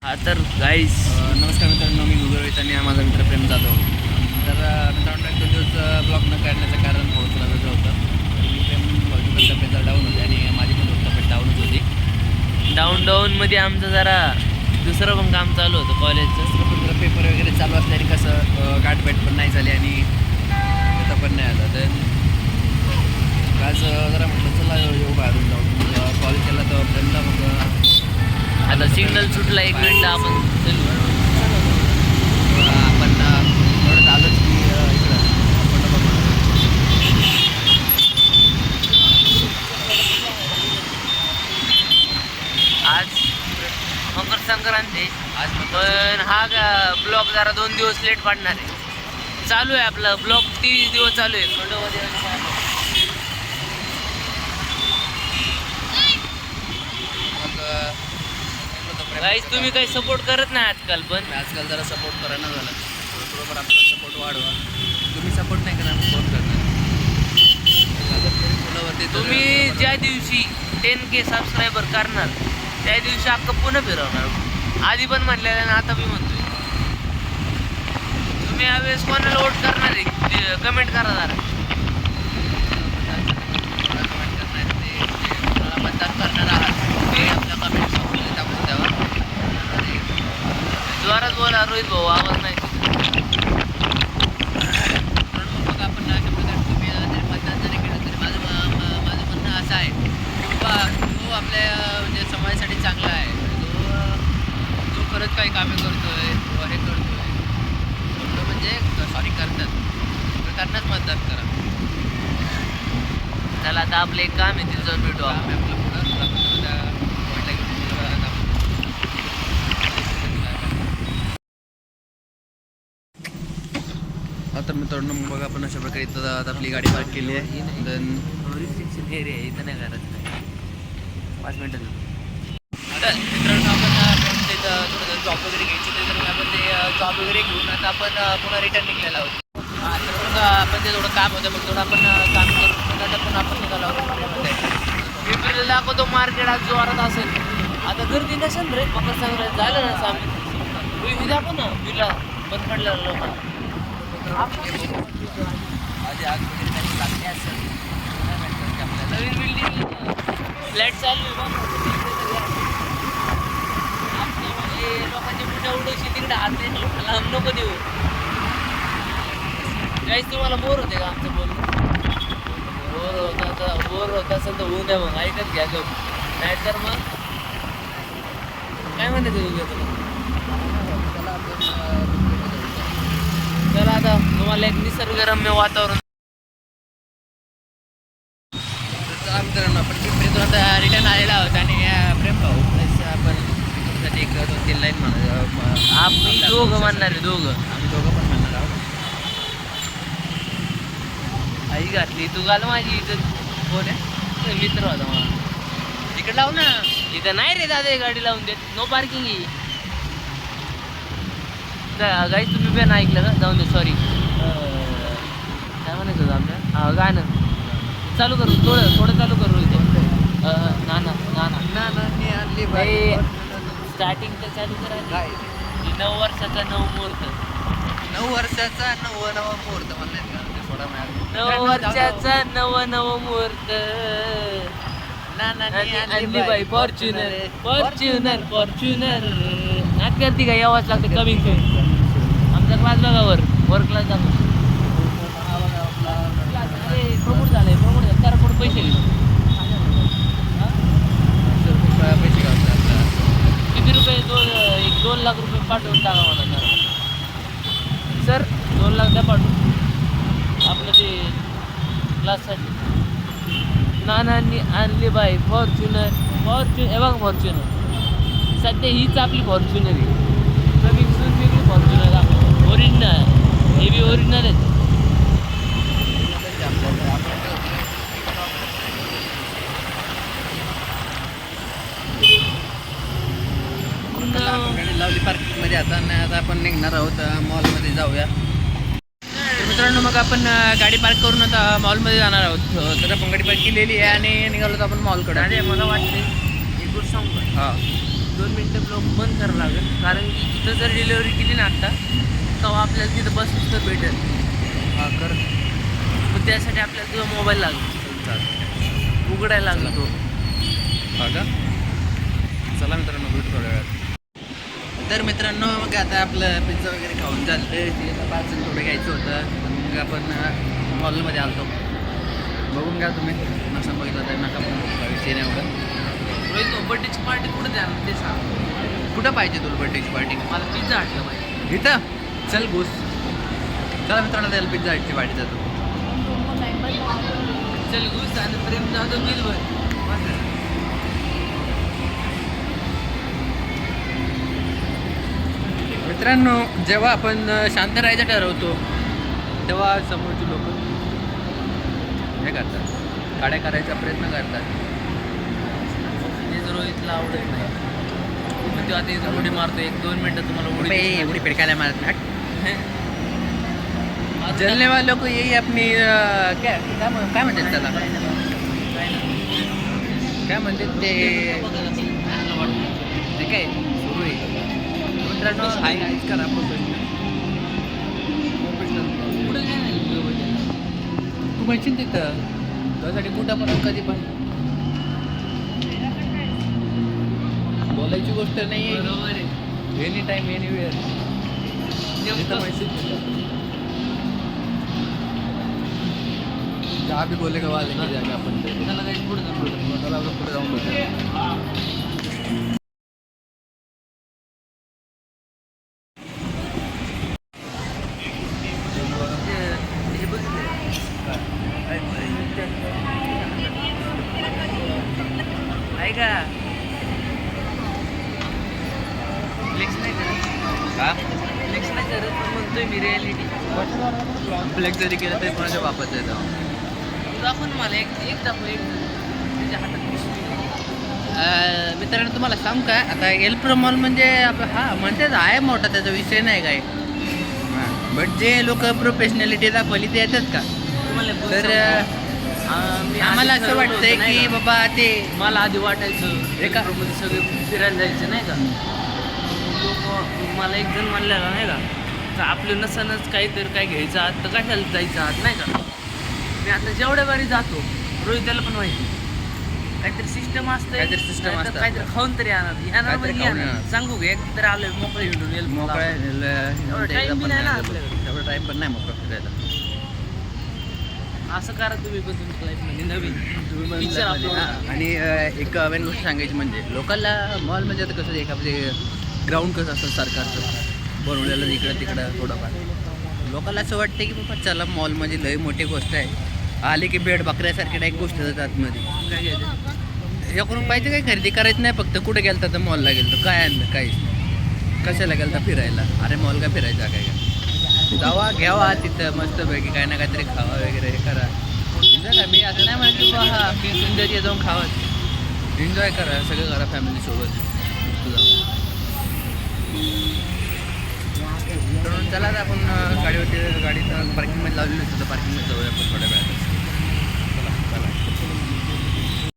तर गाईस नमस्कार मित्रांनो, मी गुगल रोहित आणि हा माझा मित्र प्रेम जाधव. तर मित्रांनो, एक 2 दिवस ब्लॉग न काढण्याचं कारण थोडंसं वेगळं होतं. मी प्रेम भाऊची पण तब्येत डाऊन होती आणि माझी पण तब्येत डाऊनच होती. डाऊनमध्ये आमचं जरा दुसरं पण काम चालू होतं कॉलेजचं. दुसरं पण जरा पेपर वगैरे चालू असल्याने कसं गाठभेट पण नाही झाली आणि तिथं पण नाही आलं. तर आज जरा म्हटलं चला येऊ बाहेरून जाऊ. कॉल केला तर फ्रेंडला मग आता सिग्नल सुटला 1 मिनिट आपण आपण एवढं आलोच की इकडं आज मकर संक्रांती आज पण हा ब्लॉग जरा 2 दिवस लेट पडणार आहे. चालू आहे आपला ब्लॉग 30 दिवस चालू आहे खंडोबादेवाचं. गाईस तुम्ही काही सपोर्ट करत नाही आजकाल, पण आजकाल जरा सपोर्ट करायला झालं. थोडंफार आपला सपोर्ट वाढवा. तुम्ही सपोर्ट नाही करणार, फोन करणार. तुम्ही ज्या दिवशी 10K सबस्क्रायबर करणार त्या दिवशी अख्खं पुन्हा फिरवणार. आधी पण म्हणलेलं आणि आता मी म्हणतोय. तुम्ही यावेळेस कोणाला वोट करणार आहे कमेंट करा जरा. मतदान करणार आहात ते आपल्या कमेंट बॉक्समध्ये टाकून द्यावा. जोरात बोला रोहित भाऊ, आवाज नाही. मग आपण अशा प्रकारे तुम्ही जरी मतदान जरी केलं तरी माझं म्हणणं असं आहे की बाबा तो आपल्या म्हणजे समाजासाठी चांगला आहे. जो खरंच काही कामे करतोय किंवा हे करतोय म्हणजे सॉरी करतानाच मतदान करा. चला आता आपलं एक काम आहे, तिथं जाऊन भेटू आपण. आपलं पुढं त्या पॉईंटला घेऊन तर मित्रांनो, मग बघा आपण अशा प्रकारे इथं आता आपली गाडी पार्क केली आहे. देन रिस्ट्रिक्शन एरिया आहे, इथं नाही करायचं. 5 मिनिटं आता मित्रांनो, आपण तिथं थोडं जॉब वगैरे घ्यायची तर आपण ते जॉब वगैरे घेऊन आता आपण पुन्हा रिटर्न निघलेला आहोत. तर मग आपण ते थोडं काम होतं, मग थोडं आपण काम करून आता पण आपण निघालो आहोत. पिंपरीला दाखवतो मार्केट आज जोरात असेल. आता गर्दी नसेल रे, मकर संक्रांत झालं ना सामी. मी दाखव ना तुला बंद पडलं लोक. आज आग वगैरे काही लागली असेल आपल्याला. नवीन बिल्डिंग फ्लॅट चालू आहे. लोकांची मोठ्या उडवशी तिकडे हात नाही लांब नको देऊ. काहीच तुम्हाला बोर होते का आमचं बोलणं? बोर होत असेल तर होऊ द्या, मग ऐकत घ्या गप. नाहीतर मग काय म्हणते तुझं तुला? चला आता तुम्हाला एक निसर्गरम्य वातावरण. मित्रांनो, आपण पिंपरीतून आता रिटर्न आलेला आहोत आणि प्रेम भाऊ प्लस आपण साठी 1-2-3 लाईन आम्ही दोघं म्हणणार आहे, आम्ही दोघं पण म्हणणार आहोत. आई घातली तू घाल माझी इथं. कोण आहे? मित्र होता मला. तिकडे लावू ना. इथं नाही रे दादा, गाडी लावून देत. नो पार्किंग ही. गाईस तुम्ही पण ऐकलं का? जाऊन दे, सॉरी. काय म्हणायचं होतं आपल्या गाणं चालू करू, थोडं चालू करू इथे. नाना आणली स्टार्टिंग तर चालू करायचं. 9 वर्षाचा 9 मुहूर्त. 9 वर्षाचा नवा मुहूर्त म्हणणार का? ते थोडा 9 वर्षाचा नव मुहूर्त. आणली बाई फॉर्च्युनर. नाच करते का? यावाच लागते कमी. आमचा क्लास बघा वर क्लास दाखव. प्रमोट झालंय त्याला कोण पैसे घेतो? पैसे घालतात. किती रुपये? 2 लाख रुपये पाठवून टाका मला सर. 2 लाख द्या पाठवून आपलं ते क्लाससाठी. नानांनी आणली बाई फॉर्च्युनर. हे बघा फॉर्च्युनर. सध्या हीच आपली फॉर्च्युनर आहे. कमिंग सून वेगळी फॉर्च्युनर दाखव. ओरिजिनल, हे बी ओरिजिनल आहे. लावली पार्किंगमध्ये. आता आपण निघणार आहोत मॉलमध्ये जाऊया. मित्रांनो, मग आपण गाडी पार्क करून आता मॉलमध्ये जाणार आहोत. तर आपण गाडी पार्क केलेली आहे आणि निघालो तर आपण मॉलकडे. अरे मला वाटते एक गोष्ट सांगू का? हां. 2 2 मिनटं ब्लॉग बंद करावं लागेल, कारण की इथं जर डिलिव्हरी केली ना आत्ता तेव्हा आपल्याला तिथं बस तर भेटेल. हा कर मग त्यासाठी आपल्याला तुझा मोबाईल लागेल, उघडायला लागला तो. हा का? चला मित्रांनो, भेटू थोड्या वेळात. तर मित्रांनो, मग आता आपलं पिझ्झा वगैरे खाऊन झालं, ते पार्सल थोडं घ्यायचं होतं. मग आपण मॉलमध्ये आलतो. बघून घ्या तुम्ही, नसा बघितलं तर नका पण विषय नाही एवढं. रोहित बड्डेची पार्टी कुठं द्या ते सांग. कुठं पाहिजे तुला बर्थडेची पार्टी? मला पिझ्झा हटला पाहिजे. इथं चल घुस. चला मित्रांनो, त्याला पिझ्झा हटची पार्टी जातो. चल घुस आणि प्रेम जाधव बिल भर. मित्रांनो, जेव्हा आपण शांत राहायचं ठरवतो तेव्हा समोरची लोक हे करतात, काड्या करायचा प्रयत्न करतात. हे जर रोहितला आवडत नाही मग तो आता इथं उडी मारतो. 1-2 मिनटं तुम्हाला उडी दिसणार. एवढी पेडकायला मारत नाही. मारून जलने वालों को यही अपनी काय म्हणतात त्याला, काय नाही. काय म्हणतात ते, बघायला असेल, मला वाटतं. ते काय सुरू आहे. मित्रांनो, हाय हायच करा प्रोफेशनल. पुढे काय नाही व्यवस्थित. तू म्हणशील तिथं त्यासाठी कुठं पण कधी पण बोलायची गोष्ट नाही. बरोबर आहे. एनी टाइम एनीवेअर नेमकं जहाँ भी बोलेगा वहाँ लेके जाएंगे अपन. त्याला काही पुढे जाऊन चला आपण पुढे जाऊन बघूया. हे बघितलं ऐका फ्लेक्स नाही करत. का फ्लेक्स नाही करत पण म्हणतोय मी रिॲलिटी. फ्लेक्स जरी केलं तरी कोणाच्या बापाचं येतं. तू दाखव ना मला एक दाखव. एक त्याच्या हातात पिशवी. मित्रांनो, तुम्हाला सांगू का, आता एलप्रो मॉल म्हणजे हा म्हणतेच आहे मोठा, त्याचा विषय नाही काय. बट जे लोक प्रोफेशनॅलिटी दाखवली ते येतात का? तुम्हाला बोल तर सांगू. मी आम्हाला आधी असं ठरवलं वाटतंय होतं, नाही की का? बाबा ते मला आधी वाटायचं एका- मध्ये सगळे फिरायला जायचं नाही का. लोक मला एक जण म्हणलेला नाही का, तर आपलं नसनच काहीतरी काय घ्यायचं आत तर कशाला जायचं आत नाही का. मी आता जेवढ्या बारी जातो, रोहित त्याला पण माहिती काहीतरी सिस्टम असतं, काहीतरी system असतं. काहीतरी खाऊन तरी येणार काहीतरी म्हणजे खाऊन येणार. येणार. सांगू का, एक तर आलोय मोकळे हिंडून येईल मोकळा time बी नाही ना आपल्याकडे. तेवढा टाइम पण नाही मोकळा फिरायला. असं करा तुम्ही पण तुमच्या लाईफमध्ये नवीन पिक्चर हा, अपलोड. आणि एक नवीन गोष्ट सांगायची म्हणजे लोकांना मॉल म्हणजे आता कसं एक आपले ग्राउंड कसं असतं सरकारचं बनवलेलं इकडं तिकडं थोडंफार. लोकांना असं वाटतं की बाबा चला मॉल म्हणजे लई मोठी गोष्ट आहे, आले की बेड बकऱ्यासारखी एक गोष्ट जातात आतमध्ये. काय घ्यायचं हे करून पाहिजे काय खरेदी करायचं नाही, फक्त कुठे गेलं तर मॉलला गेलं तर काय आणलं काहीच नाही. कशाला गेलं तर फिरायला, अरे मॉल का फिरायचा काय का, जावा घ्यावा तिथं मस्तपैकी काय ना काहीतरी खावा वगैरे हे करा. एन्जॉय मी असं नाही म्हणत की हा की सुंदर जाऊन खावा, एन्जॉय करा सगळं करा फॅमिलीसोबत मस्त जाऊन. तर चला आता आपण गाडीवरती पार्किंगमध्ये लावलेली होती, तर पार्किंगमध्ये जाऊया आपण थोड्या वेळात.